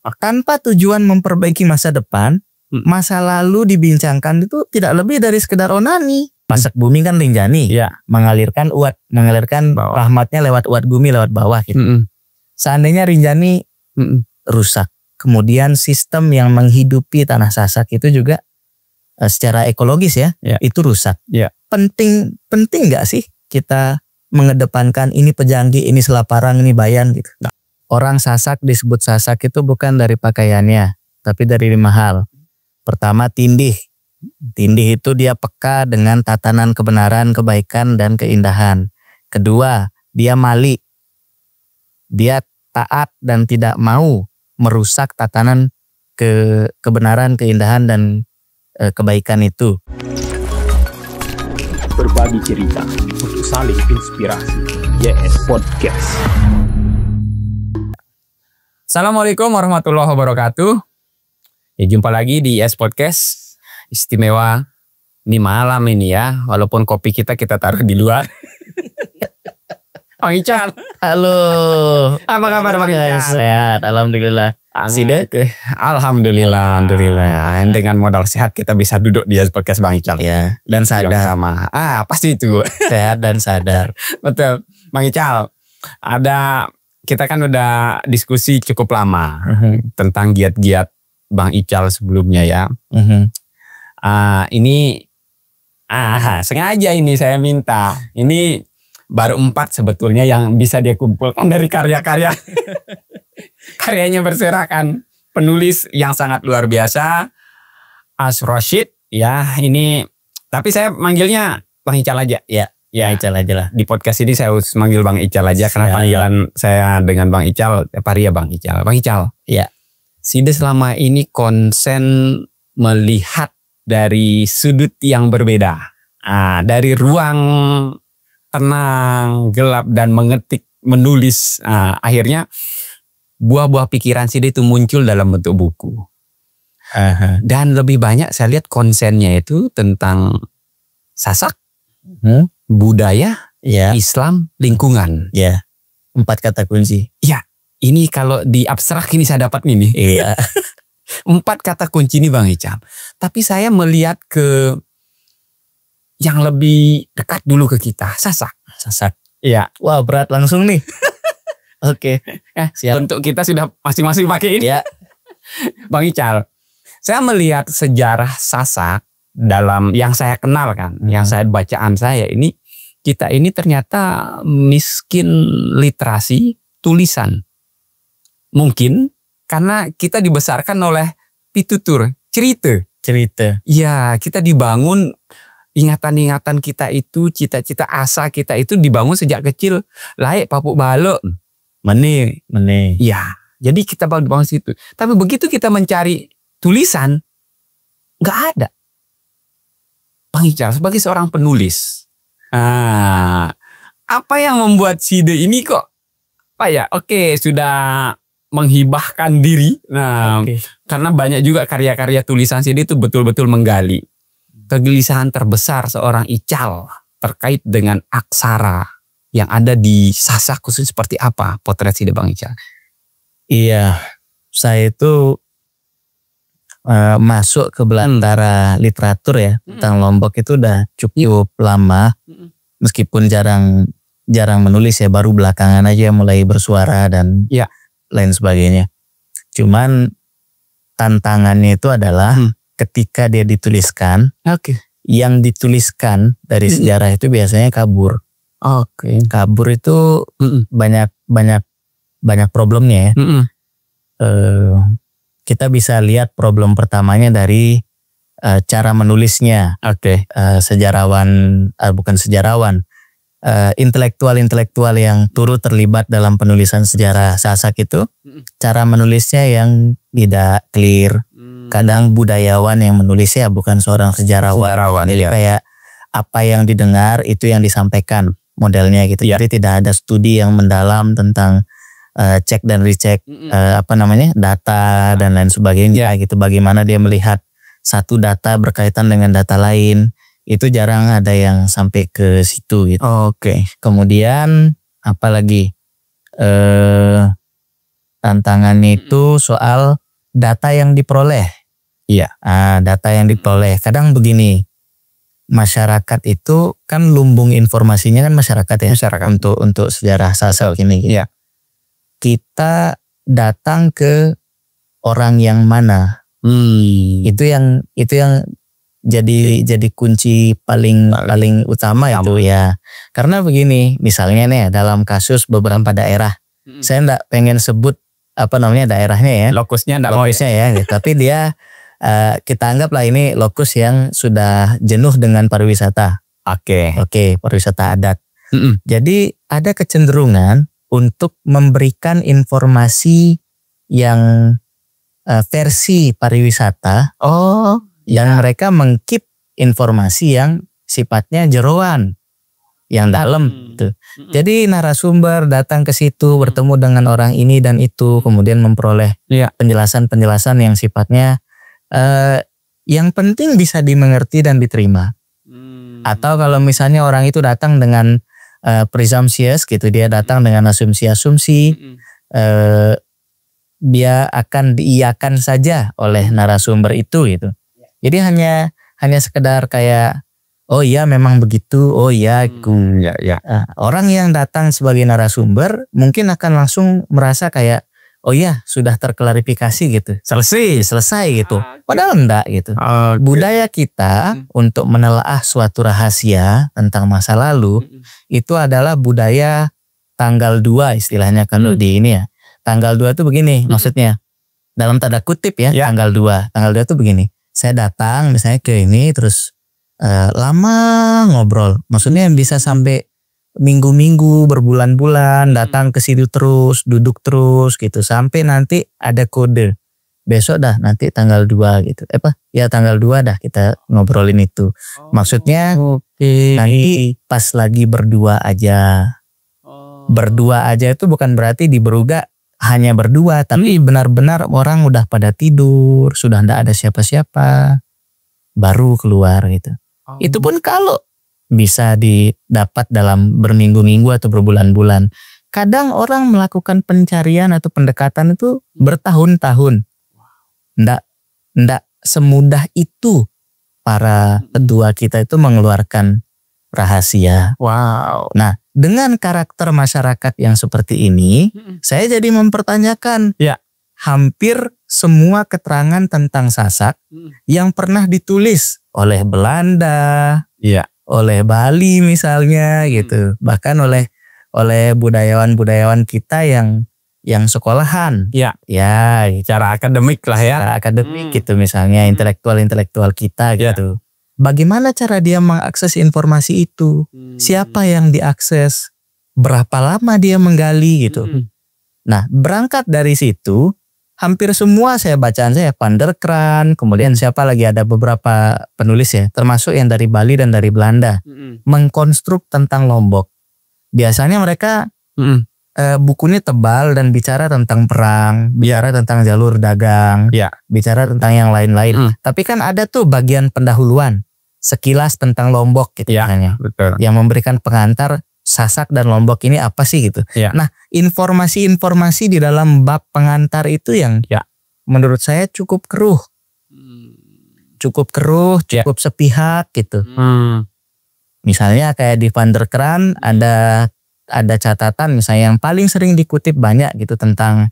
Tanpa tujuan memperbaiki masa depan, masa lalu dibincangkan itu tidak lebih dari sekedar onani. Masak bumi kan Rinjani, mengalirkan rahmatnya lewat uat bumi lewat bawah gitu. Seandainya Rinjani rusak, kemudian sistem yang menghidupi tanah Sasak itu juga secara ekologis itu rusak. Penting nggak sih kita mengedepankan ini Pejanggi, ini Selaparang, ini Bayan gitu. Orang Sasak disebut Sasak itu bukan dari pakaiannya, tapi dari 5 hal. Pertama, tindih. Tindih itu dia peka dengan tatanan kebenaran, kebaikan, dan keindahan. Kedua, dia mali. Dia taat dan tidak mau merusak tatanan kebenaran, keindahan, dan kebaikan itu. Berbagi cerita untuk saling inspirasi. YS Podcast. Assalamualaikum warahmatullahi wabarakatuh. Ya, jumpa lagi di YS Podcast. Istimewa ini malam ini ya, walaupun kopi kita taruh di luar. Bang Ical. Halo. Apa kabar Bang Ical? Sehat, alhamdulillah. Sida? Alhamdulillah. Dengan modal sehat kita bisa duduk di YS Podcast Bang Ical. Ya, dan sadar. Sama. Pasti itu. Sehat dan sadar. Betul. Bang Ical, kita kan udah diskusi cukup lama tentang giat-giat Bang Ical sebelumnya ya. Ini sengaja ini saya minta. Ini baru 4 sebetulnya yang bisa dia kumpulkan dari karya-karya. Karyanya berserakan. Penulis yang sangat luar biasa. As Rashid. Ya ini. Tapi saya manggilnya Bang Ical aja. Ya Ical aja lah. Di podcast ini saya harus manggil Bang Ical aja. Karena panggilan saya dengan Bang Ical. Pari ya Bang Ical. Bang Ical. Ya. Sida selama ini konsen melihat dari sudut yang berbeda. Dari ruang tenang, gelap, dan mengetik, menulis. Akhirnya buah-buah pikiran Sida itu muncul dalam bentuk buku. Dan lebih banyak saya lihat konsennya itu tentang Sasak, budaya, Islam, lingkungan. 4 kata kunci. Ya, ini kalau di abstrak ini saya dapat nih. Iya. 4 kata kunci ini Bang Ical. Tapi saya melihat ke yang lebih dekat dulu ke kita. Sasak. Iya. Wah, berat langsung nih. Oke. Siap. Untuk kita sudah masing-masing pakai ini. Ya. Bang Ical, saya melihat sejarah Sasak dalam yang saya kenal kan. Yang saya bacaan saya ini. Kita ini ternyata miskin literasi tulisan. Mungkin karena kita dibesarkan oleh pitutur, cerita. Ya, kita dibangun ingatan-ingatan kita itu, cita-cita asa kita itu dibangun sejak kecil. Laik papuk balok. Mene. Ya, jadi kita bangun situ. Tapi begitu kita mencari tulisan, nggak ada. Bang Ical sebagai seorang penulis, apa yang membuat Sida ini kok sudah menghibahkan diri. Karena banyak juga karya-karya tulisan Sida itu betul-betul menggali kegelisahan terbesar seorang Ical terkait dengan aksara yang ada di Sasak khusus seperti apa potret Sida Bang Ical? Iya, Saya itu masuk ke belantara literatur ya tentang Lombok itu udah cukup lama. Meskipun jarang menulis ya, baru belakangan aja mulai bersuara dan lain sebagainya. Cuman tantangannya itu adalah ketika dia dituliskan, yang dituliskan dari sejarah itu biasanya kabur. Kabur itu banyak problemnya ya. Kita bisa lihat problem pertamanya dari cara menulisnya. Intelektual yang turut terlibat dalam penulisan sejarah Sasak itu cara menulisnya yang tidak clear. Kadang budayawan yang menulisnya bukan seorang sejarawan. Jadi kayak apa yang didengar itu yang disampaikan modelnya gitu. Jadi tidak ada studi yang mendalam tentang cek dan recheck data dan lain sebagainya gitu. Bagaimana dia melihat satu data berkaitan dengan data lain. Itu jarang ada yang sampai ke situ gitu. Kemudian apalagi Tantangannya itu soal data yang diperoleh. Iya. Data yang diperoleh. Kadang begini, masyarakat itu kan lumbung informasinya kan masyarakat ya. Masyarakat. Untuk sejarah Sasak ini. Iya. Kita datang ke orang yang mana? Itu yang jadi kunci paling utama itu ya. Karena begini, misalnya nih dalam kasus beberapa daerah, saya enggak pengen sebut daerahnya ya, lokusnya ya, gitu. Tapi dia kita anggaplah ini lokus yang sudah jenuh dengan pariwisata. Oke, pariwisata adat. Jadi ada kecenderungan untuk memberikan informasi yang versi pariwisata, yang mereka mengkeep informasi yang sifatnya jeroan, yang dalam gitu. Jadi narasumber datang ke situ, bertemu dengan orang ini dan itu, kemudian memperoleh penjelasan-penjelasan yang sifatnya yang penting bisa dimengerti dan diterima. Atau kalau misalnya orang itu datang dengan presumptuous gitu, dia datang dengan asumsi-asumsi, dia akan diiyakan saja oleh narasumber itu gitu. Jadi hanya sekedar kayak oh iya memang begitu, oh iya. Orang yang datang sebagai narasumber mungkin akan langsung merasa kayak oh iya sudah terklarifikasi gitu, selesai gitu. Padahal enggak gitu. Budaya kita untuk menelaah suatu rahasia tentang masa lalu itu adalah budaya tanggal 2 istilahnya kalau di ini ya. Tanggal 2 itu begini maksudnya. Dalam tanda kutip ya, tanggal 2. Tanggal 2 itu begini. Saya datang misalnya ke ini terus lama ngobrol. Maksudnya bisa sampai minggu-minggu, berbulan-bulan datang ke situ terus, duduk terus gitu. Sampai nanti ada kode. Besok dah nanti tanggal 2 gitu. Tanggal 2 dah kita ngobrolin itu. Maksudnya nanti pas lagi berdua aja. Berdua aja itu bukan berarti di Beruga hanya berdua, tapi benar-benar orang udah pada tidur, sudah ndak ada siapa-siapa, baru keluar gitu. Itu pun kalau bisa didapat dalam berminggu-minggu atau berbulan-bulan. Kadang orang melakukan pencarian atau pendekatan itu bertahun-tahun. Ndak semudah itu para kedua kita itu mengeluarkan rahasia. Wow. Nah, dengan karakter masyarakat yang seperti ini, saya jadi mempertanyakan hampir semua keterangan tentang Sasak yang pernah ditulis oleh Belanda, oleh Bali misalnya gitu, bahkan oleh budayawan-budayawan kita yang sekolahan, secara akademik lah ya, secara akademik gitu misalnya, intelektual kita gitu. Bagaimana cara dia mengakses informasi itu? Siapa yang diakses? Berapa lama dia menggali gitu? Nah, berangkat dari situ, hampir semua bacaan saya Van der Kraan, kemudian siapa lagi, ada beberapa penulis ya, termasuk yang dari Bali dan dari Belanda, mengkonstruk tentang Lombok. Biasanya mereka bukunya tebal dan bicara tentang perang, bicara tentang jalur dagang, bicara tentang yang lain-lain. Tapi kan ada tuh bagian pendahuluan, sekilas tentang Lombok gitu betul. Yang memberikan pengantar Sasak dan Lombok ini apa sih gitu. Nah, informasi-informasi di dalam bab pengantar itu yang menurut saya cukup keruh. Cukup sepihak gitu. Misalnya kayak di Van der Kraan ada catatan misalnya yang paling sering dikutip banyak gitu tentang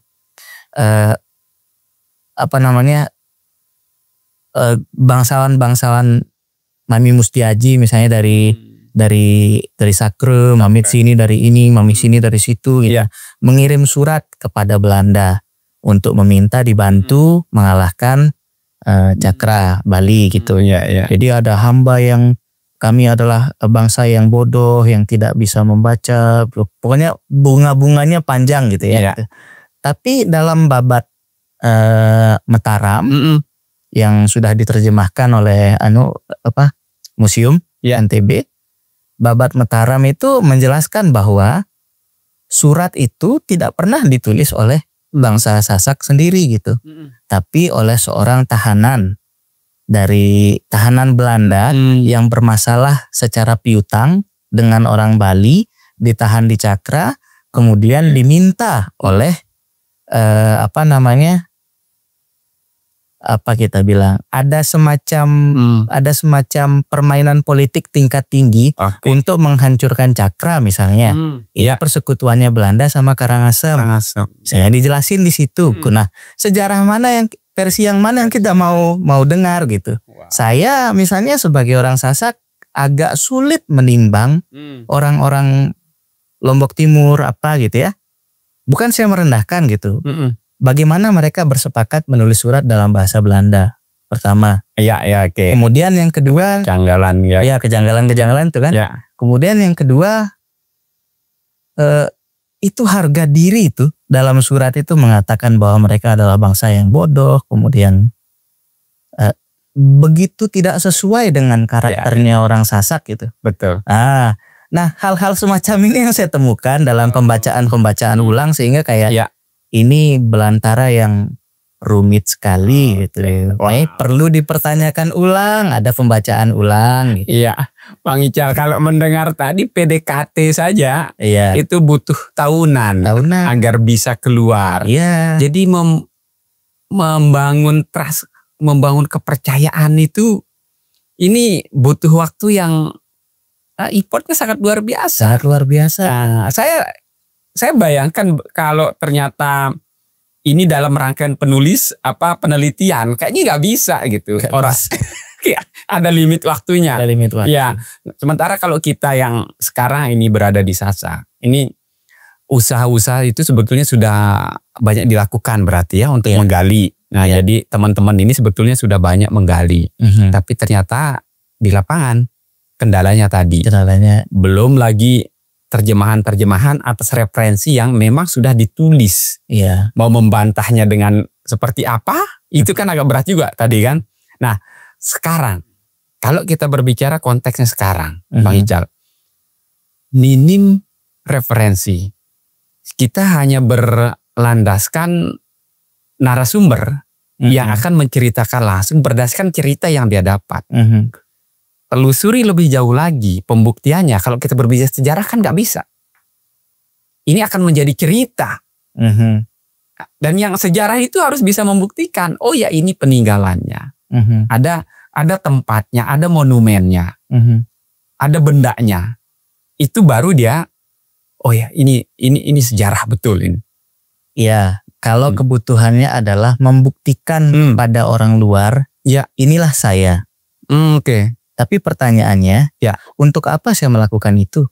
bangsawan Mami Mustiaji misalnya dari Sakre, Mami sini dari ini, Mami sini dari situ gitu. Mengirim surat kepada Belanda untuk meminta dibantu mengalahkan Cakra Bali gitu. Jadi ada hamba yang kami adalah bangsa yang bodoh, yang tidak bisa membaca. Pokoknya bunga-bunganya panjang gitu ya. Tapi dalam babat Mataram yang sudah diterjemahkan oleh museum NTB, babat Mataram itu menjelaskan bahwa surat itu tidak pernah ditulis oleh bangsa Sasak sendiri gitu, tapi oleh seorang tahanan Belanda yang bermasalah secara piutang dengan orang Bali, ditahan di Cakra, kemudian diminta oleh apa kita bilang, ada semacam permainan politik tingkat tinggi untuk menghancurkan Cakra misalnya. Itu persekutuannya Belanda sama Karangasem. Saya dijelasin di situ. Nah, sejarah mana yang versi yang mana yang kita mau dengar gitu. Saya misalnya sebagai orang Sasak agak sulit menimbang orang-orang Lombok Timur apa gitu ya. Bukan saya merendahkan gitu. Bagaimana mereka bersepakat menulis surat dalam bahasa Belanda pertama. Oke. Kemudian yang kedua, kejanggalan kejanggalan itu kan. Kemudian yang kedua, itu harga diri itu dalam surat itu mengatakan bahwa mereka adalah bangsa yang bodoh. Kemudian begitu tidak sesuai dengan karakternya orang Sasak gitu. Betul. Nah hal-hal semacam ini yang saya temukan dalam pembacaan ulang sehingga kayak ini belantara yang rumit sekali gitu. Perlu dipertanyakan ulang, ada pembacaan ulang gitu. Iya, Bang Ical, kalau mendengar tadi PDKT saja itu butuh tahunan agar bisa keluar. Jadi membangun trust, membangun kepercayaan itu ini butuh waktu yang effortnya sangat luar biasa. Saya bayangkan kalau ternyata ini dalam rangkaian penelitian kayaknya nggak bisa gitu. Ada limit waktunya. Ya, sementara kalau kita yang sekarang ini berada di Sasak, ini usaha-usaha itu sebetulnya sudah banyak dilakukan berarti ya untuk menggali. Nah, jadi teman-teman ini sebetulnya sudah banyak menggali. Tapi ternyata di lapangan kendalanya belum lagi terjemahan atas referensi yang memang sudah ditulis. Mau membantahnya dengan seperti apa, itu kan agak berat juga tadi kan. Nah, sekarang kalau kita berbicara konteksnya sekarang, Bang Ical, minim referensi. Kita hanya berlandaskan narasumber yang akan menceritakan langsung berdasarkan cerita yang dia dapat. Telusuri lebih jauh lagi pembuktiannya. Kalau kita berbicara sejarah kan nggak bisa. Ini akan menjadi cerita. Dan yang sejarah itu harus bisa membuktikan. Oh ya, ini peninggalannya. Ada tempatnya, ada monumennya, ada bendanya. Itu baru dia. Oh ya, ini sejarah betul ini. Iya, kalau kebutuhannya adalah membuktikan pada orang luar. Inilah saya. Oke. Tapi pertanyaannya, untuk apa saya melakukan itu?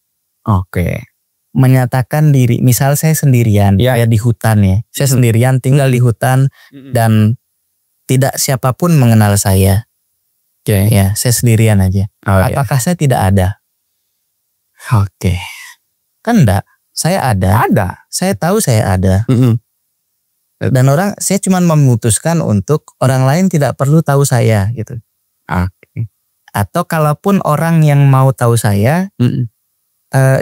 Menyatakan diri, misal saya sendirian, saya di hutan ya. Saya sendirian tinggal di hutan dan tidak siapapun mengenal saya. Ya, saya sendirian aja. Apakah saya tidak ada? Kan enggak. Saya ada. Saya tahu saya ada. Dan saya cuma memutuskan untuk orang lain tidak perlu tahu saya gitu. Atau kalaupun orang yang mau tahu saya,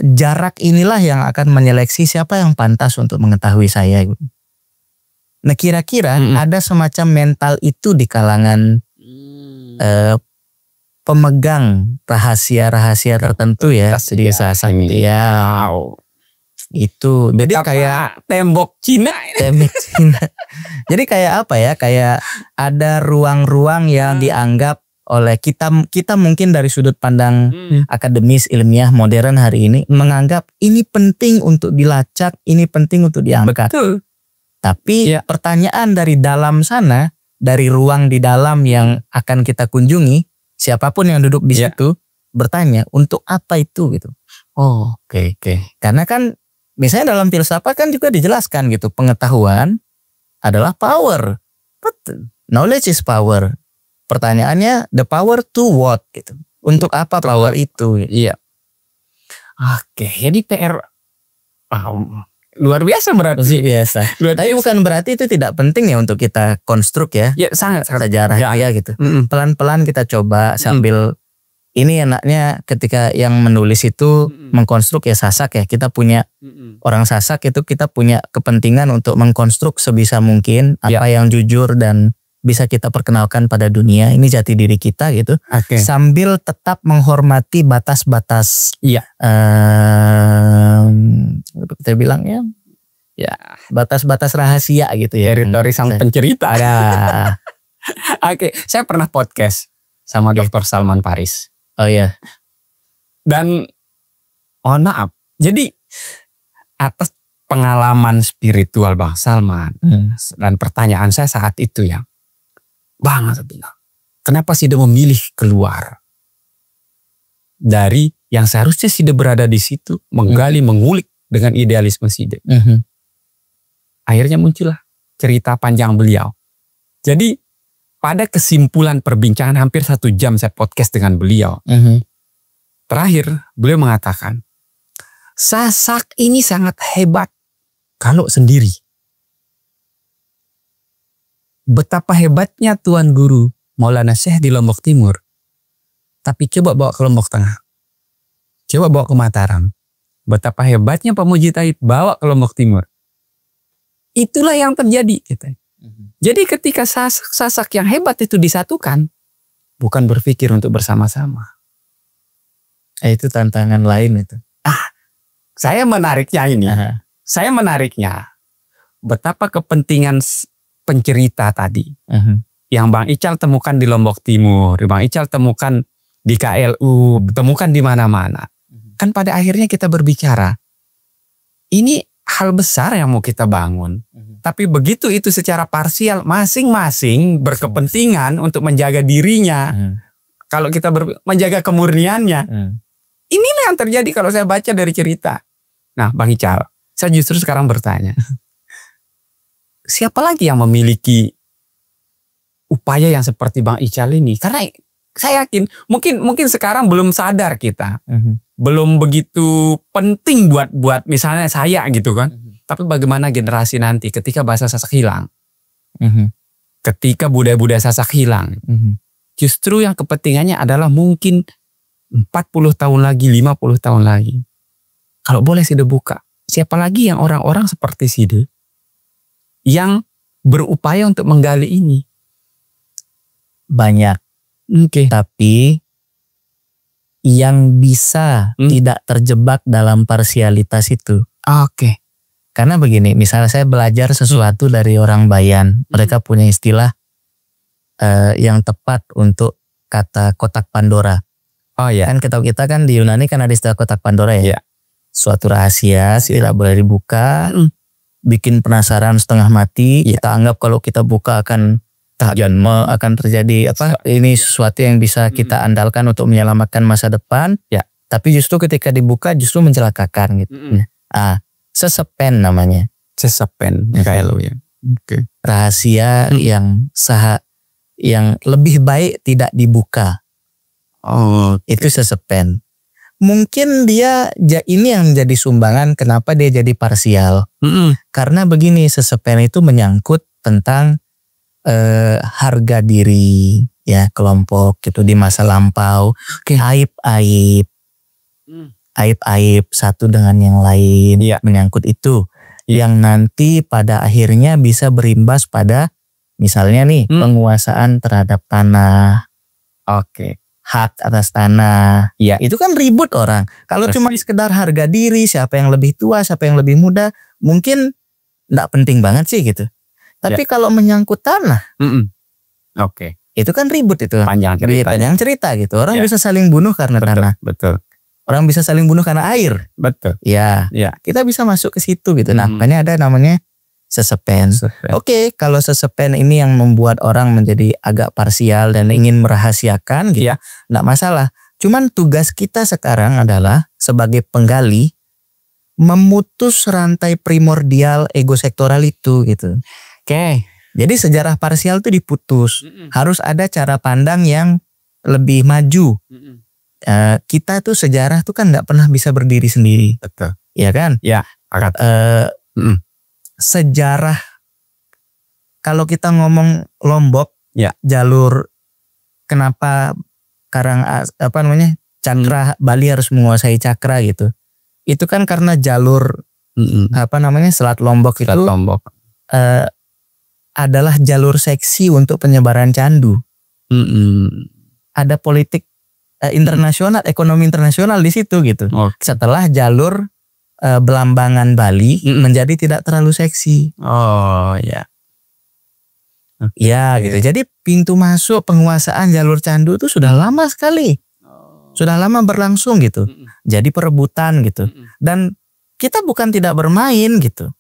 jarak inilah yang akan menyeleksi siapa yang pantas untuk mengetahui saya. Nah, kira-kira ada semacam mental itu di kalangan pemegang rahasia-rahasia tertentu ya di Sasak. Itu jadi kayak tembok Cina. Jadi kayak apa ya? Kayak ada ruang-ruang yang dianggap oleh kita mungkin dari sudut pandang akademis, ilmiah, modern hari ini menganggap ini penting untuk dilacak, ini penting untuk diangkat. Betul. Tapi pertanyaan dari dalam sana, dari ruang di dalam yang akan kita kunjungi, siapapun yang duduk di situ bertanya untuk apa itu gitu. Oke. Karena kan misalnya dalam filsafat kan juga dijelaskan gitu, pengetahuan adalah power. But knowledge is power. Pertanyaannya, the power to what gitu. Untuk apa power itu? Jadi PR luar biasa berarti. Tapi bukan berarti itu tidak penting ya untuk kita konstruk ya. Sangat sejarah gitu. Pelan-pelan kita coba sambil ini enaknya ketika yang menulis itu mengkonstruk ya Sasak ya. Kita punya orang Sasak itu kita punya kepentingan untuk mengkonstruk sebisa mungkin apa yang jujur dan bisa kita perkenalkan pada dunia, ini jati diri kita gitu. Sambil tetap menghormati batas-batas kita bilang Ya, batas-batas rahasia gitu ya. Teritori sang pencerita. Ada. Oke, saya pernah podcast sama Dr. Salman Paris. Oh iya. Dan maaf. Jadi atas pengalaman spiritual Bang Salman dan pertanyaan saya saat itu ya, Bang, saya bilang, kenapa Sida memilih keluar dari yang seharusnya Sida berada di situ, menggali, mengulik dengan idealisme Sida. Akhirnya muncullah cerita panjang beliau. Jadi pada kesimpulan perbincangan hampir 1 jam saya podcast dengan beliau. Terakhir beliau mengatakan, Sasak ini sangat hebat kalau sendiri. Betapa hebatnya Tuan Guru Maulana Syekh di Lombok Timur. Tapi coba bawa ke Lombok Tengah. Coba bawa ke Mataram. Betapa hebatnya Pemuji Taib bawa ke Lombok Timur. Itulah yang terjadi. Jadi ketika sasak yang hebat itu disatukan, bukan berpikir untuk bersama-sama. Itu tantangan lain itu. Saya menariknya ini. Saya menariknya betapa kepentingan pencerita tadi yang Bang Ical temukan di Lombok Timur, Bang Ical temukan di KLU, temukan di mana-mana. Kan pada akhirnya kita berbicara, ini hal besar yang mau kita bangun. Tapi begitu itu secara parsial, masing-masing berkepentingan untuk menjaga dirinya. Kalau kita menjaga kemurniannya. Inilah yang terjadi kalau saya baca dari cerita. Nah Bang Ical, saya justru sekarang bertanya. Siapa lagi yang memiliki upaya yang seperti Bang Ical ini? Karena saya yakin mungkin sekarang belum sadar kita. Belum begitu penting buat misalnya saya gitu kan. Tapi bagaimana generasi nanti ketika bahasa Sasak hilang. Ketika budaya-budaya Sasak hilang. Justru yang kepentingannya adalah mungkin 40 tahun lagi, 50 tahun lagi. Kalau boleh Sida buka. Siapa lagi yang orang-orang seperti Sida yang berupaya untuk menggali ini? Banyak. Tapi yang bisa tidak terjebak dalam parsialitas itu. Karena begini, misalnya saya belajar sesuatu dari orang Bayan. Mereka punya istilah yang tepat untuk kata kotak Pandora. Kan kita kan di Yunani kan ada istilah kotak Pandora ya. Suatu rahasia tidak boleh dibuka, bikin penasaran setengah mati. Kita anggap kalau kita buka akan akan terjadi ini sesuatu yang bisa kita andalkan untuk menyelamatkan masa depan. Tapi justru ketika dibuka justru mencelakakan gitu. Sesepen namanya. Sesepen kayak lo ya. Rahasia yang lebih baik tidak dibuka. Itu sesepen. Mungkin dia ini yang menjadi sumbangan kenapa dia jadi parsial. Karena begini, sesepen itu menyangkut tentang harga diri ya kelompok gitu di masa lampau. Aib-aib satu dengan yang lain menyangkut itu. Yang nanti pada akhirnya bisa berimbas pada misalnya nih penguasaan terhadap tanah. Hak atas tanah. Itu kan ribut orang. Kalau cuma sekedar harga diri, siapa yang lebih tua, siapa yang lebih muda, mungkin enggak penting banget sih gitu. Tapi kalau menyangkut tanah, itu kan ribut itu. Panjang cerita gitu. Orang bisa saling bunuh karena tanah. Orang bisa saling bunuh karena air. Kita bisa masuk ke situ gitu. Nah, makanya ada namanya sesepen. Kalau sesepen ini yang membuat orang menjadi agak parsial dan ingin merahasiakan gitu, enggak masalah. Cuman tugas kita sekarang adalah sebagai penggali memutus rantai primordial ego sektoral itu gitu. Jadi sejarah parsial itu diputus. Harus ada cara pandang yang lebih maju. Kita tuh sejarah tuh kan enggak pernah bisa berdiri sendiri. Iya kan? Sejarah kalau kita ngomong Lombok jalur kenapa cakra Bali harus menguasai cakra gitu, itu kan karena jalur Selat Lombok itu adalah jalur seksi untuk penyebaran candu. Ada politik internasional, ekonomi internasional di situ gitu. Setelah jalur Belambangan Bali menjadi tidak terlalu seksi. Oh ya. Ya gitu. Jadi pintu masuk penguasaan jalur candu itu sudah lama sekali. Sudah lama berlangsung gitu. Jadi perebutan gitu. Dan kita bukan tidak bermain gitu.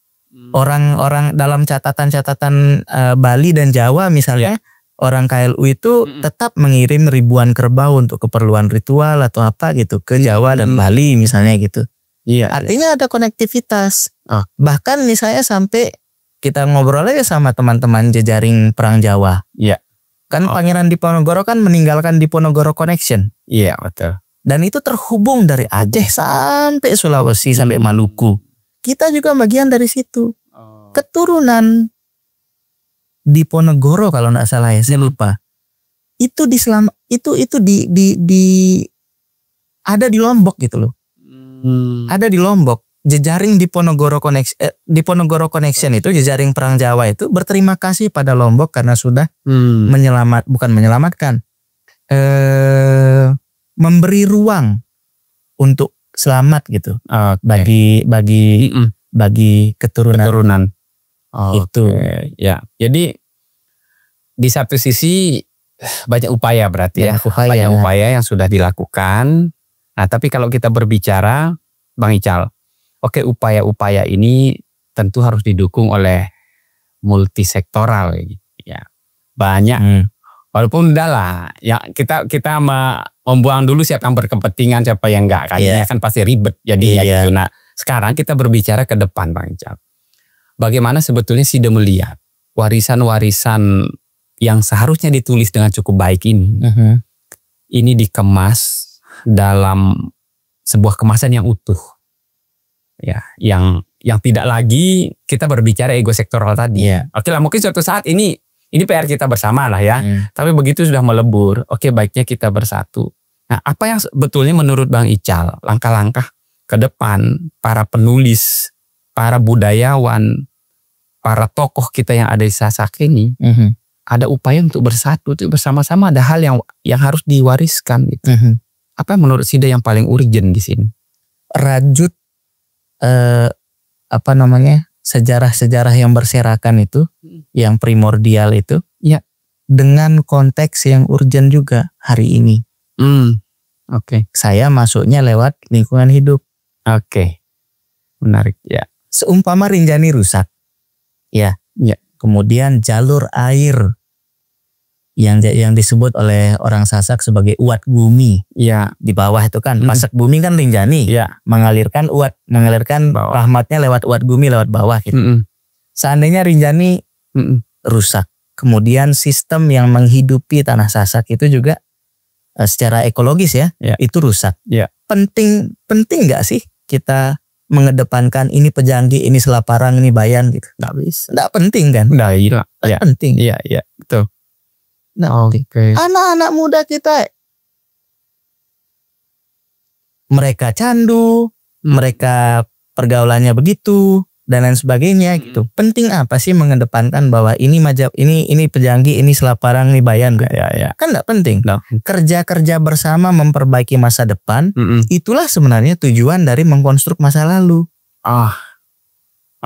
Orang-orang dalam catatan-catatan Bali dan Jawa misalnya, orang KLU itu tetap mengirim ribuan kerbau untuk keperluan ritual atau apa gitu ke Jawa dan Bali misalnya gitu. Iya. Artinya ada konektivitas. Bahkan misalnya sampai kita ngobrol aja sama teman-teman jejaring Perang Jawa. Iya. Kan Pangeran Diponegoro kan meninggalkan Diponegoro Connection. Iya betul. Dan itu terhubung dari Aceh sampai Sulawesi sampai Maluku. Kita juga bagian dari situ. Keturunan Diponegoro kalau nggak salah ya, saya lupa. Itu ada di Lombok gitu loh. Ada di Lombok. Jejaring Diponegoro Connection itu, jejaring Perang Jawa itu berterima kasih pada Lombok karena sudah memberi ruang untuk selamat gitu. Bagi keturunan. Itu. Ya. Jadi di satu sisi banyak upaya berarti banyak upaya yang sudah dilakukan. Nah, tapi kalau kita berbicara Bang Ical, oke, upaya-upaya ini tentu harus didukung oleh multisektoral ya. Banyak. Walaupun udah lah, ya kita membuang dulu siapa yang berkepentingan, siapa yang enggak. Kayaknya kan pasti ribet. Jadi gitu. Nah, sekarang kita berbicara ke depan Bang Ical. Bagaimana sebetulnya SIDE melihat warisan-warisan yang seharusnya ditulis dengan cukup baik ini dikemas dalam sebuah kemasan yang utuh. Ya, yang tidak lagi kita berbicara ego sektoral tadi. Oke lah, mungkin suatu saat ini PR kita bersama lah ya. Tapi begitu sudah melebur, oke, baiknya kita bersatu. Nah, apa yang sebetulnya menurut Bang Ical langkah-langkah ke depan para penulis, para budayawan, para tokoh kita yang ada di Sasak ini, ada upaya untuk bersatu, untuk bersama-sama, ada hal yang harus diwariskan gitu. Apa yang menurut SIDE yang paling urgent di sini? Rajut sejarah-sejarah yang berserakan itu, yang primordial itu, dengan konteks yang urgent juga hari ini. Saya masuknya lewat lingkungan hidup. Menarik ya. Seumpama Rinjani rusak, kemudian jalur air yang disebut oleh orang Sasak sebagai uat bumi, di bawah itu kan Pasak bumi kan Rinjani, mengalirkan rahmatnya lewat uat bumi lewat bawah gitu. Seandainya Rinjani rusak, kemudian sistem yang menghidupi tanah Sasak itu juga secara ekologis itu rusak. Penting nggak sih kita mengedepankan ini Pejanggi, ini Selaparang, ini Bayan gitu? Nggak bisa, nggak penting kan? Penting. Iya, betul. Nah, anak-anak muda kita, mereka candu, mereka pergaulannya begitu dan lain sebagainya gitu. Penting apa sih mengedepankan bahwa ini Pejanggi, ini Selaparang, ini Bayan? Kan nggak penting. Kerja-kerja bersama memperbaiki masa depan, itulah sebenarnya tujuan dari mengkonstruk masa lalu.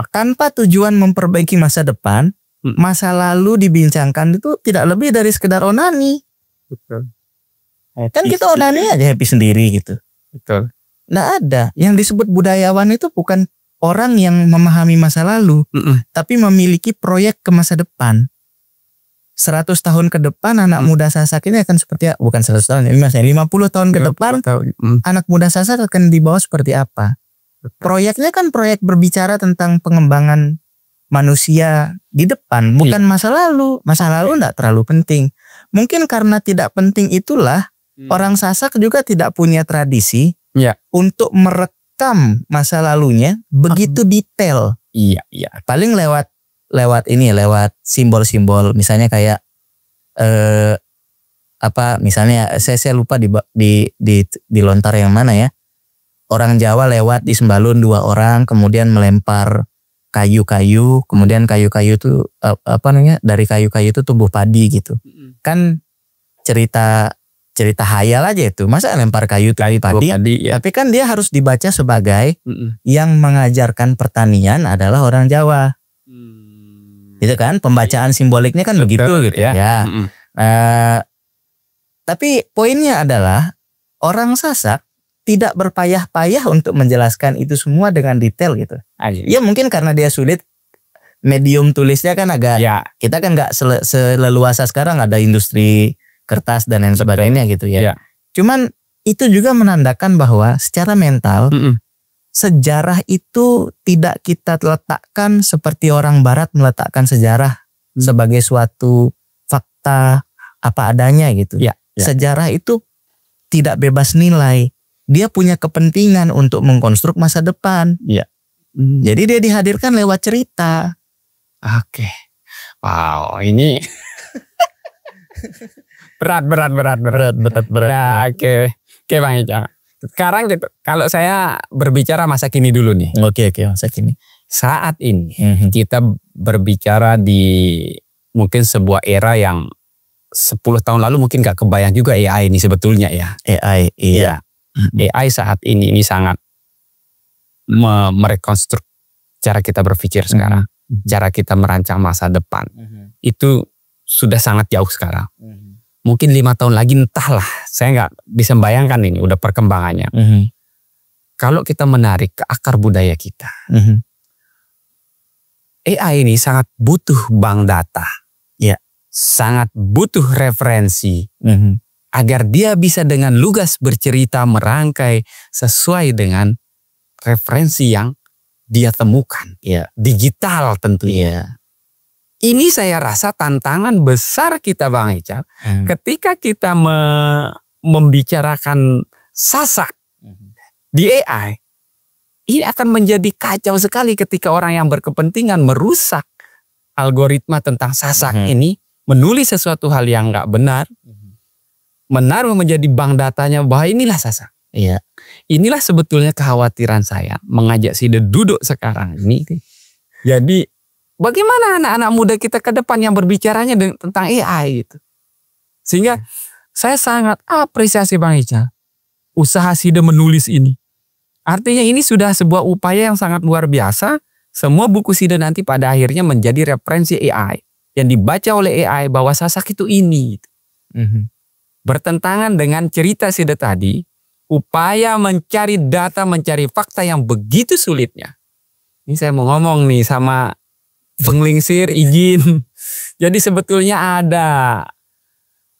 Tanpa tujuan memperbaiki masa depan, masa lalu dibincangkan itu tidak lebih dari sekedar onani. Betul. Kan kita onani aja happy sendiri gitu. Betul. Nggak ada. Yang disebut budayawan itu bukan orang yang memahami masa lalu, tapi memiliki proyek ke masa depan. 100 tahun ke depan anak muda Sasak ini akan seperti, bukan 100 tahun, ini masih 50 tahun ke depan, anak muda Sasak akan dibawa seperti apa. Proyeknya kan proyek berbicara tentang pengembangan manusia di depan, bukan masa lalu. Masa lalu enggak terlalu penting. Mungkin karena tidak penting itulah orang Sasak juga tidak punya tradisi untuk merekam masa lalunya begitu detail. Paling lewat simbol-simbol, misalnya kayak misalnya saya lupa di lontar yang mana ya. Orang Jawa lewat di Sembalun 2 orang, kemudian melempar kayu-kayu, kemudian kayu-kayu itu dari kayu-kayu itu tumbuh padi gitu. Kan cerita cerita hayal aja itu. Masa lempar kayu tadi? Ya. Tapi kan dia harus dibaca sebagai yang mengajarkan pertanian adalah orang Jawa. Gitu kan? Pembacaan simboliknya kan begitu gitu ya. Tapi poinnya adalah orang Sasak tidak berpayah-payah untuk menjelaskan itu semua dengan detail gitu. Ya mungkin karena dia sulit, medium tulisnya kan agak, kita kan nggak seleluasa sekarang ada industri kertas dan lain sebagainya gitu ya. Cuman itu juga menandakan bahwa secara mental sejarah itu tidak kita letakkan seperti orang Barat meletakkan sejarah sebagai suatu fakta apa adanya gitu. Sejarah itu tidak bebas nilai. Dia punya kepentingan untuk mengkonstruk masa depan. Jadi dia dihadirkan lewat cerita. Oke. Wow, ini berat. Nah, oke Bang Ical. Sekarang gitu, kalau saya berbicara masa kini dulu nih. Oke, masa kini. Saat ini kita berbicara di mungkin sebuah era yang 10 tahun lalu mungkin gak kebayang juga AI ini sebetulnya ya. AI, iya. AI saat ini sangat merekonstruk cara kita berpikir sekarang. Cara kita merancang masa depan. Itu sudah sangat jauh sekarang. Mungkin 5 tahun lagi entahlah, saya nggak bisa membayangkan ini udah perkembangannya. Kalau kita menarik ke akar budaya kita, AI ini sangat butuh bank data, sangat butuh referensi, agar dia bisa dengan lugas bercerita merangkai sesuai dengan referensi yang dia temukan, digital tentunya. Ini saya rasa tantangan besar kita Bang Ical. Ketika kita membicarakan Sasak di AI, ini akan menjadi kacau sekali ketika orang yang berkepentingan merusak algoritma tentang Sasak ini, menulis sesuatu hal yang nggak benar, menaruh menjadi bank datanya bahwa inilah Sasak. Inilah sebetulnya kekhawatiran saya mengajak Side duduk sekarang ini. Jadi bagaimana anak-anak muda kita ke depan yang berbicaranya tentang AI gitu. Sehingga saya sangat apresiasi Bang Ical usaha Side menulis ini. Artinya ini sudah sebuah upaya yang sangat luar biasa. Semua buku Side nanti pada akhirnya menjadi referensi AI yang dibaca oleh AI bahwa Sasak itu ini. Bertentangan dengan cerita Side tadi, upaya mencari data, mencari fakta yang begitu sulitnya. Ini saya mau ngomong nih sama penglingsir izin. Jadi sebetulnya ada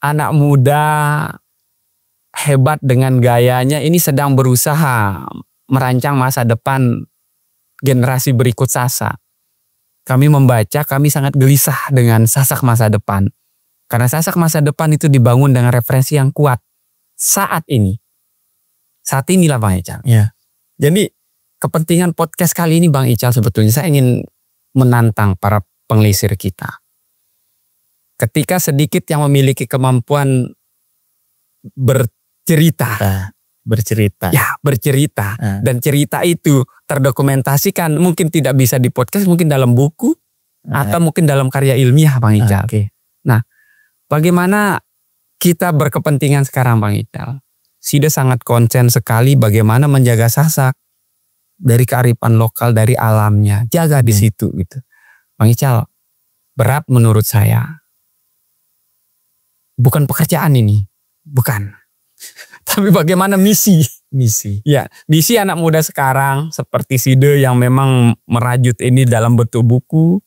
anak muda hebat dengan gayanya ini sedang berusaha merancang masa depan generasi berikut Sasak. Kami membaca, kami sangat gelisah dengan Sasak masa depan. Karena Sasak masa depan itu dibangun dengan referensi yang kuat saat ini. Saat inilah Bang Ical. Jadi kepentingan podcast kali ini Bang Ical sebetulnya saya ingin menantang para pengelisir kita. Ketika sedikit yang memiliki kemampuan bercerita. Dan cerita itu terdokumentasikan, mungkin tidak bisa di podcast, mungkin dalam buku atau mungkin dalam karya ilmiah Bang Ical. Nah, bagaimana kita berkepentingan sekarang Bang Ical? Side sangat konsen sekali bagaimana menjaga Sasak dari kearifan lokal, dari alamnya, jaga di situ gitu. Bang Ical, berat menurut saya. Bukan pekerjaan ini, bukan. Tapi bagaimana misi? Ya, misi anak muda sekarang seperti Side yang memang merajut ini dalam bentuk buku.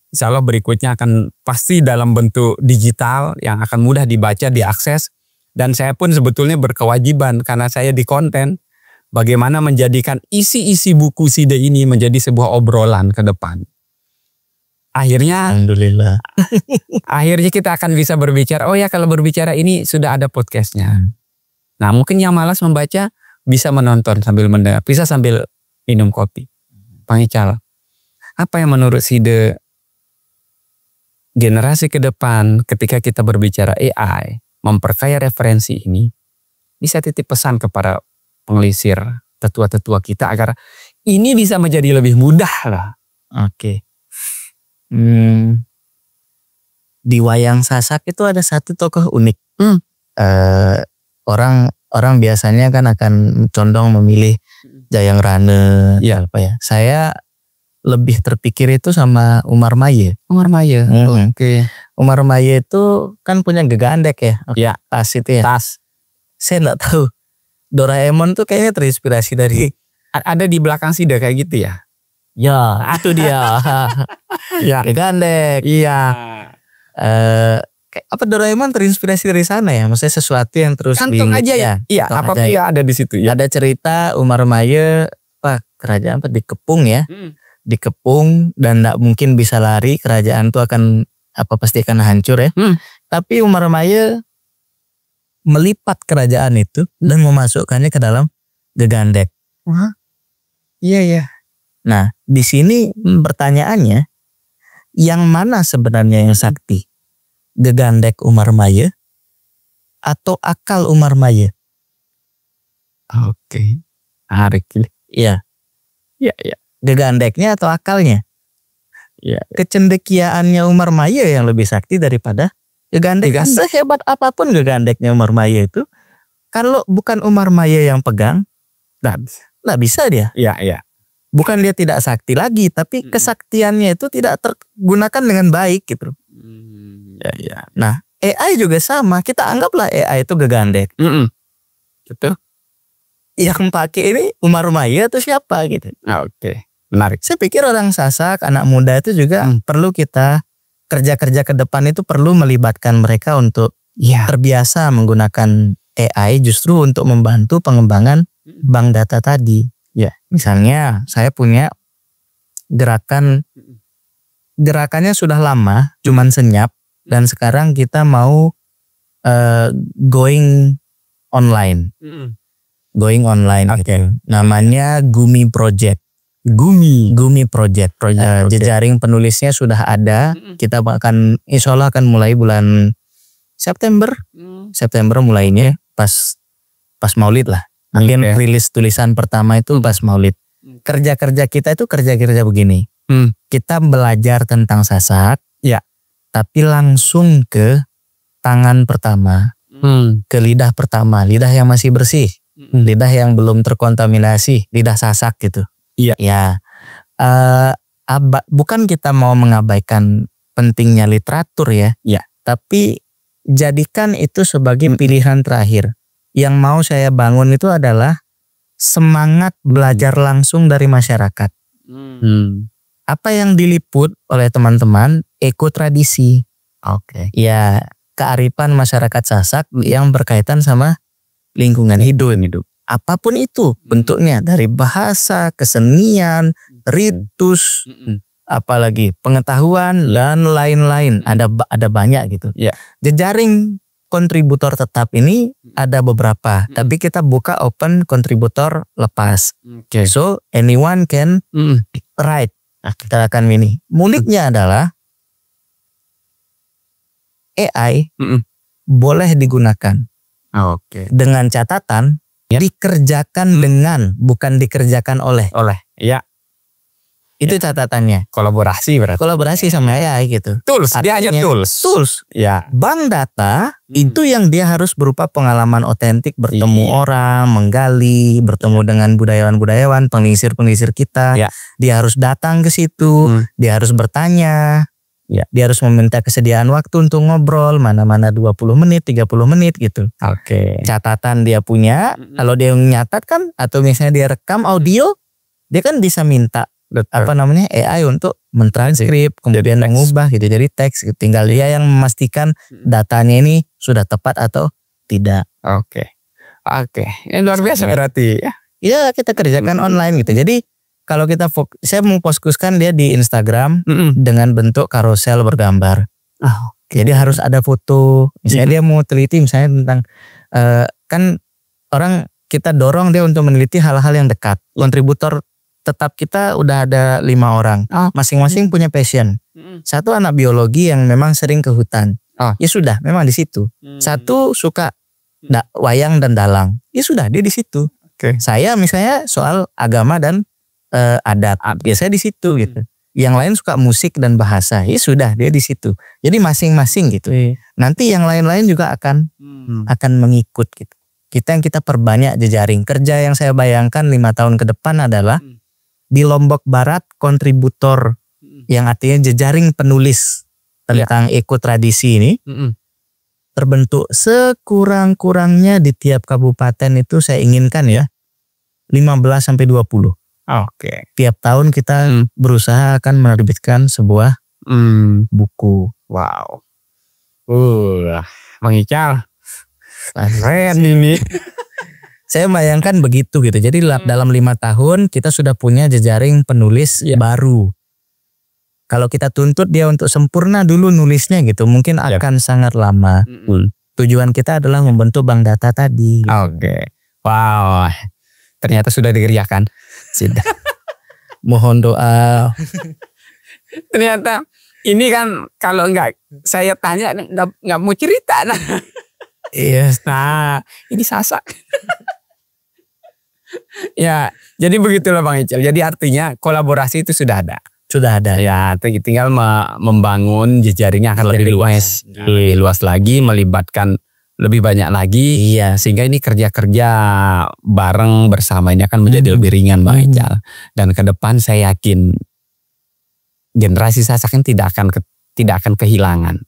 Insya Allah berikutnya akan pasti dalam bentuk digital yang akan mudah dibaca, diakses. Dan saya pun sebetulnya berkewajiban karena saya di konten bagaimana menjadikan isi-isi buku Side ini menjadi sebuah obrolan ke depan. Akhirnya, alhamdulillah. Akhirnya kita akan bisa berbicara. Oh ya, kalau berbicara ini sudah ada podcastnya. Nah, mungkin yang malas membaca bisa menonton sambil mendengar, bisa sambil minum kopi. Bang Ical, apa yang menurut Side generasi ke depan ketika kita berbicara AI? Memperkaya referensi ini, bisa titip pesan kepada pengelisir tetua-tetua kita agar ini bisa menjadi lebih mudah lah. Di wayang Sasak itu ada satu tokoh unik. orang biasanya kan akan condong memilih Jayangrana, apa ya. Saya lebih terpikir itu sama Umar Maye. Oke. Umar Maye itu kan punya gegandek ya. Ya. Tas itu ya. Tas. Saya nggak tahu. Doraemon tuh kayaknya terinspirasi dari. Ada di belakang sida kayak gitu ya. Ya, itu dia. Ya. Gegandek. Iya. Apa Doraemon terinspirasi dari sana ya? Maksudnya sesuatu yang terus Kantung aja ya. Iya, apa ya ada di situ ya. Ada cerita Umar Maye kerajaan dikepung ya. Dikepung dan tidak mungkin bisa lari, kerajaan itu akan pasti akan hancur ya. Tapi Umar Maye melipat kerajaan itu dan memasukkannya ke dalam gegandek. Wah. Iya. Nah, di sini pertanyaannya, yang mana sebenarnya yang sakti? Gegandek Umar Maye atau akal Umar Maye? Oke. Menarik. Iya. Iya. Gegandeknya atau akalnya? Iya. Kecendekiaannya Umar Maye yang lebih sakti daripada gegandek. Sehebat apapun gegandeknya Umar Maye itu, kalau bukan Umar Maye yang pegang, nggak bisa dia. Iya. Bukan dia tidak sakti lagi, tapi kesaktiannya itu tidak tergunakan dengan baik gitu. Ya. Nah, AI juga sama. Kita anggaplah AI itu gegandek. Betul. Yang pakai ini Umar Maye atau siapa gitu. Oke. Menarik. Saya pikir orang Sasak, anak muda itu juga perlu kita kerja-kerja ke depan itu perlu melibatkan mereka untuk terbiasa menggunakan AI justru untuk membantu pengembangan bank data tadi. Ya, misalnya saya punya gerakannya sudah lama, cuman senyap. Dan sekarang kita mau going online. Going online. Okay. Namanya Gumi Project. Gumi Project. Jejaring penulisnya sudah ada. Kita insya Allah akan mulai bulan September. September mulainya pas Maulid lah. Mungkin rilis tulisan pertama itu pas Maulid. Kerja-kerja kita itu kerja-kerja begini. Kita belajar tentang Sasak. Ya. Tapi langsung ke tangan pertama, ke lidah pertama, lidah yang masih bersih, lidah yang belum terkontaminasi, lidah Sasak gitu. Iya. Ya, bukan kita mau mengabaikan pentingnya literatur ya. Tapi jadikan itu sebagai pilihan terakhir. Yang mau saya bangun itu adalah semangat belajar langsung dari masyarakat. Apa yang diliput oleh teman-teman ekotradisi. Oke. Ya, kearifan masyarakat Sasak yang berkaitan sama lingkungan hidup. Apapun itu bentuknya, dari bahasa, kesenian, ritus, apalagi pengetahuan dan lain-lain. Ada banyak gitu. Jejaring kontributor tetap ini ada beberapa, tapi kita buka open kontributor lepas. So anyone can write. Kita akan ini. Muliknya adalah AI boleh digunakan. Dengan catatan dikerjakan dengan, bukan dikerjakan oleh. Iya. Itu catatannya. Kolaborasi berarti. Kolaborasi sama AI gitu. Tools. Dia hanya tools. Ya. Bank data itu yang dia harus berupa pengalaman otentik, bertemu orang, menggali, bertemu dengan budayawan-budayawan, pengisir-pengisir kita. Dia harus datang ke situ, dia harus bertanya. Dia harus meminta kesediaan waktu untuk ngobrol, mana-mana 20 menit, 30 menit gitu. Catatan dia punya, kalau dia nyatat kan, atau misalnya dia rekam audio, dia kan bisa minta AI untuk mentranskrip, kemudian mengubah gitu jadi teks. Tinggal dia yang memastikan datanya ini sudah tepat atau tidak. Oke. Ini luar biasa berarti ya. Iya, kita kerjakan online gitu. Jadi kalau kita saya memfokuskan dia di Instagram dengan bentuk karusel bergambar. Jadi harus ada foto. Misalnya dia mau teliti misalnya tentang kan orang kita dorong dia untuk meneliti hal-hal yang dekat. Kontributor tetap kita udah ada 5 orang. Masing-masing punya passion. Satu anak biologi yang memang sering ke hutan. Ya sudah, memang di situ. Satu suka wayang dan dalang. Ya sudah, dia di situ. Saya misalnya soal agama dan adat. Biasanya di situ gitu. Yang lain suka musik dan bahasa. Ya sudah, dia di situ. Jadi masing-masing gitu. Nanti yang lain-lain juga akan mengikut gitu. kita perbanyak jejaring kerja. Yang saya bayangkan 5 tahun ke depan adalah di Lombok Barat kontributor yang artinya jejaring penulis tentang ekotradisi ini terbentuk sekurang-kurangnya di tiap kabupaten itu saya inginkan ya 15-20. Oke. Tiap tahun kita berusaha akan menerbitkan sebuah buku. Wow. Bang Ical. Keren ini. Saya bayangkan begitu gitu. Jadi dalam 5 tahun kita sudah punya jejaring penulis baru. Kalau kita tuntut dia untuk sempurna dulu nulisnya gitu, mungkin akan sangat lama. Tujuan kita adalah membentuk bank data tadi. Oke. Wow. Ternyata sudah dikerjakan. Sudah. Mohon doa. Ternyata ini kan kalau enggak saya tanya enggak mau cerita. Iya. Nah, ini Sasak. Ya, jadi begitulah Bang Ical. Jadi artinya kolaborasi itu sudah ada. Sudah ada. Ya, tinggal membangun jejaringnya akan lebih luas lagi, melibatkan lebih banyak lagi. Iya. Sehingga ini kerja-kerja bareng bersama ini akan menjadi lebih ringan Bang Ical. Dan ke depan saya yakin generasi Sasak ini tidak akan kehilangan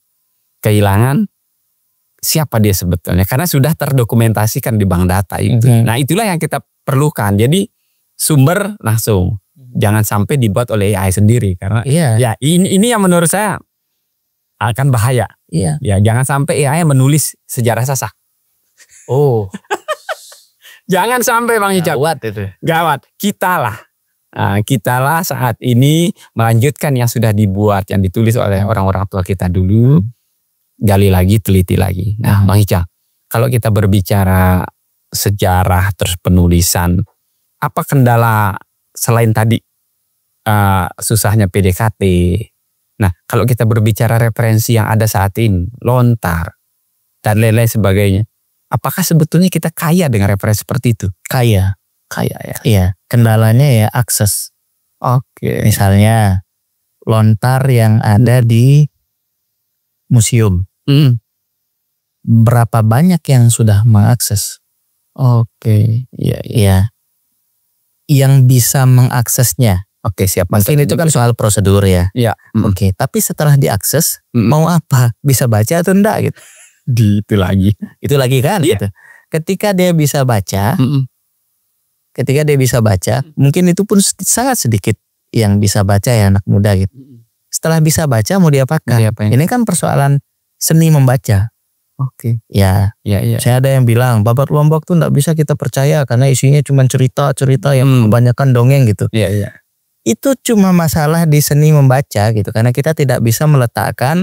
siapa dia sebetulnya, karena sudah terdokumentasikan di bank data itu. Nah itulah yang kita perlukan. Jadi sumber langsung, jangan sampai dibuat oleh AI sendiri, karena ya ini yang menurut saya akan bahaya. Iya. Ya jangan sampai AI menulis sejarah Sasak. Oh, jangan sampai Bang Ical. gawat itu. Gawat. Kita lah saat ini melanjutkan yang sudah dibuat, yang ditulis oleh orang-orang tua kita dulu. Gali lagi, teliti lagi. Nah, Bang Ical, kalau kita berbicara sejarah terus penulisan, apa kendala selain tadi susahnya PDKT? Nah, kalau kita berbicara referensi yang ada saat ini, lontar dan lain-lain sebagainya, apakah sebetulnya kita kaya dengan referensi seperti itu? Kaya ya. Iya, kendalanya ya akses. Oke. Misalnya lontar yang ada di museum. Berapa banyak yang sudah mengakses? Oke. Iya. Yang bisa mengaksesnya. Oke, siap. Mungkin itu kan soal prosedur ya. Iya. Oke, tapi setelah diakses mau apa? Bisa baca atau enggak gitu? Itu lagi. Itu lagi kan gitu. Ketika dia bisa baca, mungkin itu pun sangat sedikit yang bisa baca ya anak muda gitu. Setelah bisa baca mau diapakan? Ini kan persoalan seni membaca. Oke. Ya. Saya ada yang bilang Babat Lombok tuh enggak bisa kita percaya karena isinya cuma cerita-cerita yang kebanyakan dongeng gitu. Iya. Itu cuma masalah di seni membaca gitu, karena kita tidak bisa meletakkan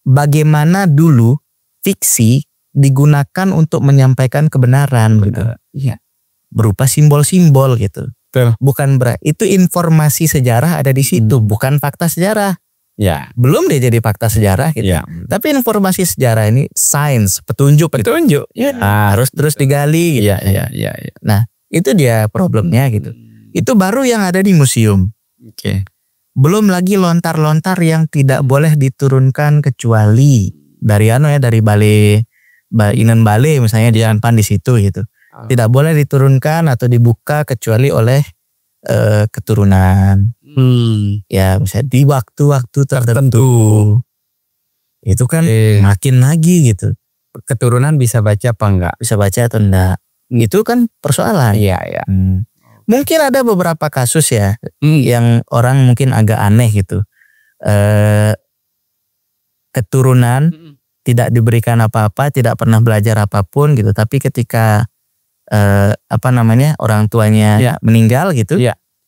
bagaimana dulu fiksi digunakan untuk menyampaikan kebenaran gitu. Iya. Berupa simbol-simbol gitu. Bukan itu informasi sejarah ada di situ, bukan fakta sejarah. Ya. Belum dia jadi fakta sejarah gitu. Ya. Tapi informasi sejarah ini sains, petunjuk. Ya. Harus terus digali gitu. Iya. Nah, itu dia problemnya gitu. Itu baru yang ada di museum. Oke. Belum lagi lontar-lontar yang tidak boleh diturunkan kecuali dari dari Inan Bale misalnya disimpan di situ gitu. Tidak boleh diturunkan atau dibuka kecuali oleh keturunan. Ya misalnya di waktu-waktu tertentu. Itu kan makin lagi gitu. Keturunan bisa baca apa enggak? Bisa baca atau enggak. Itu kan persoalan. Iya. Mungkin ada beberapa kasus ya yang orang mungkin agak aneh gitu. Keturunan tidak diberikan apa-apa, tidak pernah belajar apapun gitu. Tapi ketika orang tuanya meninggal gitu,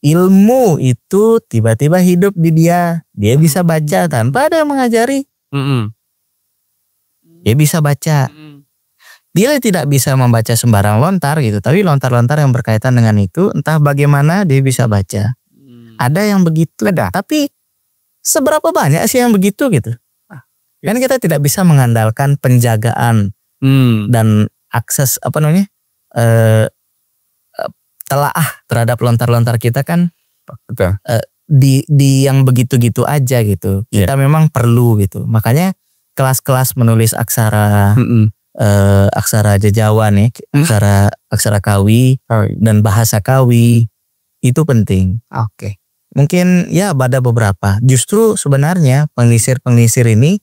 ilmu itu tiba-tiba hidup di dia bisa baca tanpa ada yang mengajari. Dia bisa baca. Dia tidak bisa membaca sembarang lontar gitu, tapi lontar-lontar yang berkaitan dengan itu entah bagaimana dia bisa baca. Ada yang begitu, tapi seberapa banyak sih yang begitu gitu? Kan kita tidak bisa mengandalkan penjagaan dan akses telaah terhadap lontar-lontar kita kan. Betul. Di yang begitu-gitu aja gitu. Kita memang perlu gitu. Makanya kelas-kelas menulis aksara, aksara Jawa nih, aksara Kawi dan bahasa Kawi itu penting. Oke. Mungkin ya ada beberapa. Justru sebenarnya pengisir ini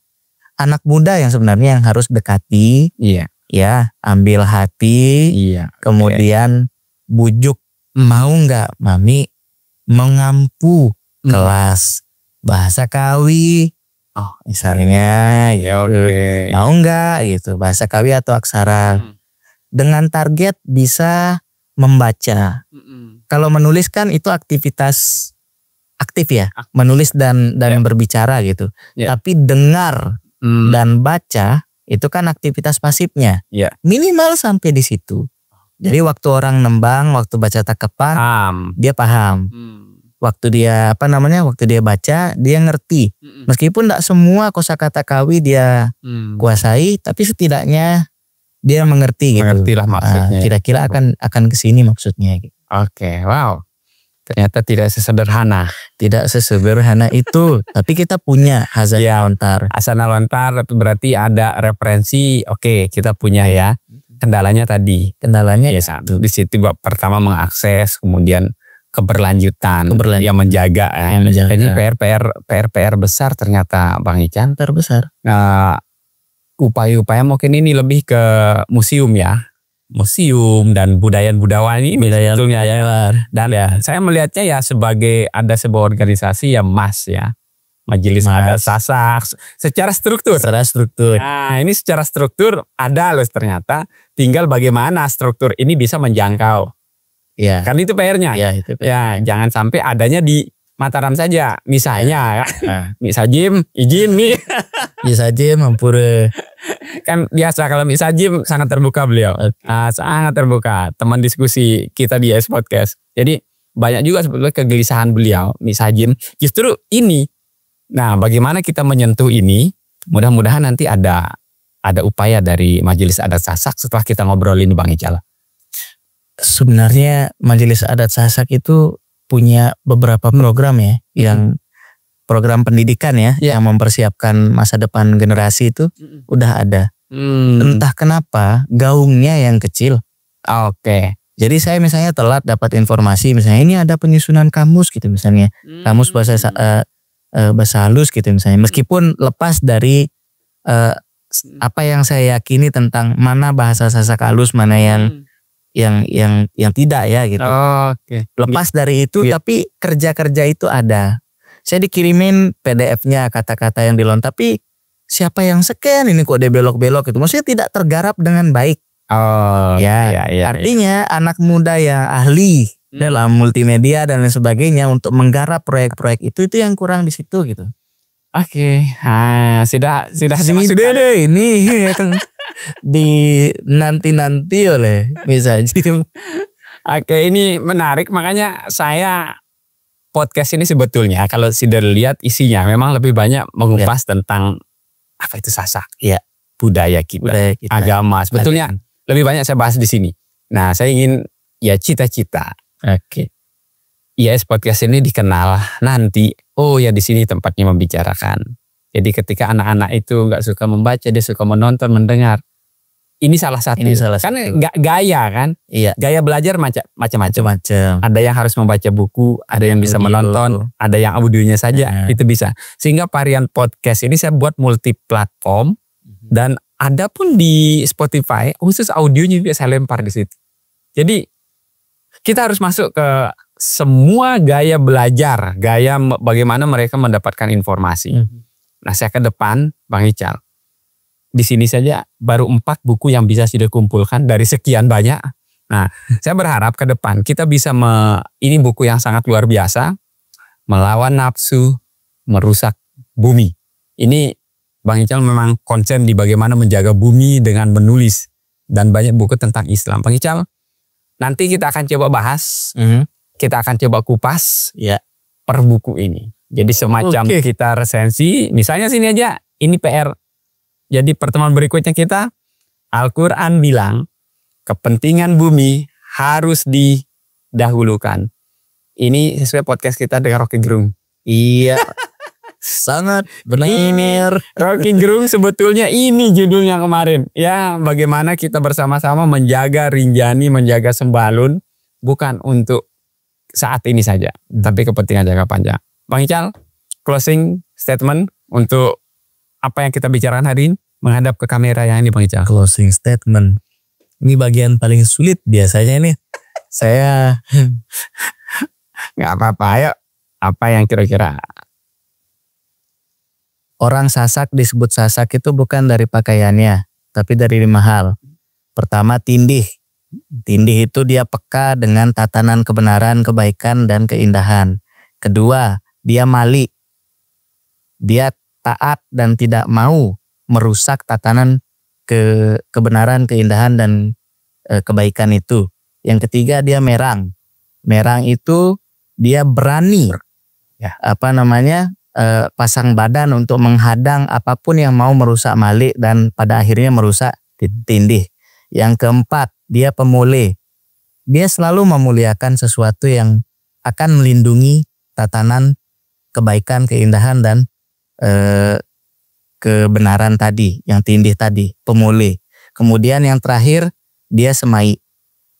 anak muda yang sebenarnya yang harus dekati. Iya. Ya, ambil hati. Iya. Kemudian bujuk, mau nggak Mami mengampu kelas bahasa Kawi? Oh, misalnya ya oke. Mau nggak gitu bahasa Kawi atau aksara dengan target bisa membaca. Kalau menulis kan itu aktivitas aktif ya, menulis dan berbicara gitu. Tapi dengar dan baca itu kan aktivitas pasifnya. Minimal sampai di situ. Jadi waktu orang nembang, waktu baca takepan, dia paham. Waktu dia waktu dia baca, dia ngerti. Meskipun tidak semua kosakata Kawi dia kuasai, tapi setidaknya dia mengerti gitu. Mengertilah maksudnya. Kira-kira akan kesini maksudnya. Gitu. Oke, wow. Ternyata tidak sesederhana. Tidak sesederhana itu. Tapi kita punya Hasana Lontar. Hasana Lontar berarti ada referensi. Oke, kita punya ya. Kendalanya tadi. Kendalanya ya satu. Di situ pertama mengakses, kemudian keberlanjutan yang menjaga. Ini PR besar ternyata Bang Ican. Terbesar. Nah, upaya-upaya mungkin ini lebih ke museum ya. Museum dan budaya-budaya ini sebetulnya ya. Dan ya saya melihatnya ya sebagai ada sebuah organisasi ya Majelis Adat Sasak secara struktur. Nah, ini secara struktur ada loh ternyata. Tinggal bagaimana struktur ini bisa menjangkau. Ya. Kan itu PR-nya. Ya, jangan sampai adanya di Mataram saja. Misalnya Misajim izin nih. Misajim Mampure. Kan biasa kalau Misajim sangat terbuka beliau. Sangat terbuka. Teman diskusi kita di YS Podcast. Jadi banyak juga sebetulnya kegelisahan beliau Misajim. Justru ini. Nah, bagaimana kita menyentuh ini? Mudah-mudahan nanti ada upaya dari Majelis Adat Sasak setelah kita ngobrol ini Bang Ical. Sebenarnya Majelis Adat Sasak itu punya beberapa program ya, yang program pendidikan ya, yang mempersiapkan masa depan generasi itu udah ada. Entah kenapa gaungnya yang kecil. Oke. Jadi saya misalnya telat dapat informasi, misalnya ini ada penyusunan kamus gitu misalnya, kamus bahasa halus gitu misalnya, meskipun lepas dari apa yang saya yakini tentang mana bahasa Sasak halus, mana yang tidak ya gitu. Oke. Lepas dari itu tapi kerja-kerja itu ada. Saya dikirimin PDF-nya kata-kata yang dilontar, tapi siapa yang scan ini kok dia belok-belok gitu. Maksudnya tidak tergarap dengan baik. Ya. Artinya anak muda yang ahli dalam multimedia dan lain sebagainya untuk menggarap proyek-proyek itu yang kurang di situ gitu. Oke. Sudah deh ini kan di nanti oleh misalnya. Oke, ini menarik, makanya saya podcast ini sebetulnya kalau sudah lihat isinya memang lebih banyak mengupas tentang apa itu Sasak, budaya kita, agama. Sebetulnya lebih banyak saya bahas di sini. Nah, saya ingin cita-cita. Oke. YS Podcast ini dikenal nanti. Oh ya, di sini tempatnya membicarakan. Jadi ketika anak-anak itu nggak suka membaca, dia suka menonton, mendengar. Ini salah satu. Kan gaya kan? Iya. Gaya belajar macam-macam. Ada yang harus membaca buku, ada yang bisa menonton, ada yang audionya saja, itu bisa. Sehingga varian podcast ini saya buat multi platform dan ada pun di Spotify khusus audionya juga saya lempar di situ. Jadi kita harus masuk ke semua gaya belajar, gaya bagaimana mereka mendapatkan informasi. Nah, saya ke depan Bang Ical. Di sini saja baru 4 buku yang bisa sudah kumpulkan dari sekian banyak. Nah, saya berharap ke depan kita bisa ini buku yang sangat luar biasa, Melawan Nafsu, Merusak Bumi. Ini Bang Ical memang konsen di bagaimana menjaga bumi dengan menulis dan banyak buku tentang Islam. Bang Ical, nanti kita akan coba bahas, kita akan coba kupas per buku ini. Jadi semacam kita resensi, misalnya sini aja, ini PR. Jadi pertemuan berikutnya kita, Al-Quran bilang, kepentingan bumi harus didahulukan. Ini sesuai podcast kita dengan Rocky Gerung. Iya. Sangat benar. Rocky Gerung sebetulnya ini judulnya kemarin. Ya, bagaimana kita bersama-sama menjaga Rinjani, menjaga Sembalun. Bukan untuk saat ini saja, tapi kepentingan jangka panjang. Bang Ical, closing statement untuk apa yang kita bicarakan hari ini. Menghadap ke kamera yang ini Bang Ical. Closing statement. Ini bagian paling sulit biasanya nih. Saya nggak apa-apa, ayo. Apa yang kira-kira? Orang Sasak disebut Sasak itu bukan dari pakaiannya, tapi dari 5 hal. Pertama, tindih. Tindih itu dia peka dengan tatanan kebenaran, kebaikan, dan keindahan. Kedua, dia mali. Dia taat dan tidak mau merusak tatanan kebenaran, keindahan, dan kebaikan itu. Yang ketiga, dia merang. Merang itu dia berani pasang badan untuk menghadang apapun yang mau merusak malik dan pada akhirnya merusak tindih. Yang keempat, dia pemulih. Dia selalu memuliakan sesuatu yang akan melindungi tatanan kebaikan, keindahan, dan kebenaran tadi, yang tindih tadi, pemulih. Kemudian yang terakhir, dia semai.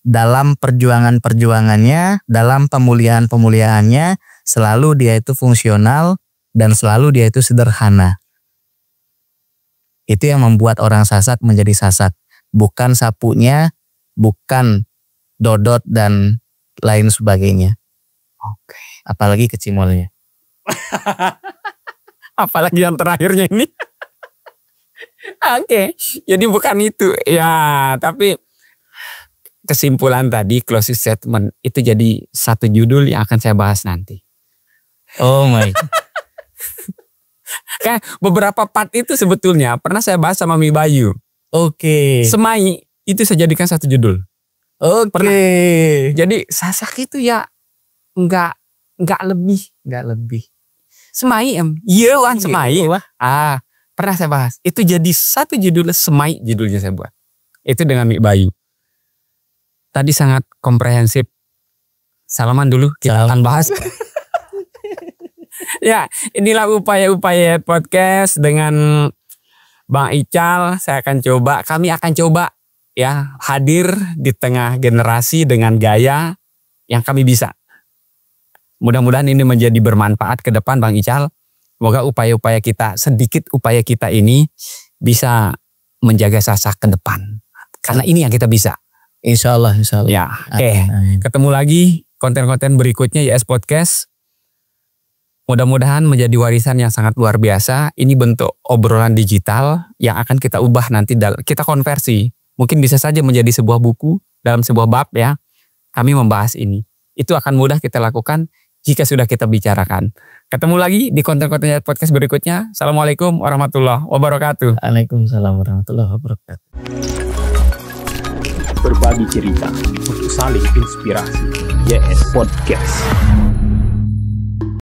Dalam perjuangannya, dalam pemuliaannya, selalu dia itu fungsional dan selalu dia itu sederhana. Itu yang membuat orang Sasak menjadi Sasak. Bukan sapunya, bukan dodot dan lain sebagainya. Oke. Apalagi kecimolnya. Apalagi yang terakhirnya ini. Oke. Jadi bukan itu. Ya, tapi kesimpulan tadi, closing statement, itu jadi satu judul yang akan saya bahas nanti. Oh my God. Kayak beberapa part itu sebetulnya pernah saya bahas sama Mi Bayu. Oke. Semai itu saya jadikan satu judul. Oke. Jadi Sasak itu ya nggak lebih. Semai iya wan semai. Pernah saya bahas. Itu jadi satu judul semai, judulnya saya buat. Itu dengan Mi Bayu. Tadi sangat komprehensif. Salaman dulu kita akan bahas. Ya, inilah upaya-upaya podcast dengan Bang Ical. Kami akan coba ya hadir di tengah generasi dengan gaya yang kami bisa. Mudah-mudahan ini menjadi bermanfaat ke depan Bang Ical. Semoga upaya-upaya kita, sedikit upaya kita ini bisa menjaga Sasak ke depan. Karena ini yang kita bisa. Insya Allah. Ya, oke. Ketemu lagi konten-konten berikutnya YS Podcast. Mudah-mudahan menjadi warisan yang sangat luar biasa. Ini bentuk obrolan digital yang akan kita ubah nanti, kita konversi. Mungkin bisa saja menjadi sebuah buku dalam sebuah bab ya. Kami membahas ini. Itu akan mudah kita lakukan jika sudah kita bicarakan. Ketemu lagi di konten-konten podcast berikutnya. Assalamualaikum warahmatullahi wabarakatuh. Waalaikumsalam warahmatullahi wabarakatuh. Berbagi cerita untuk saling inspirasi. YS Podcast.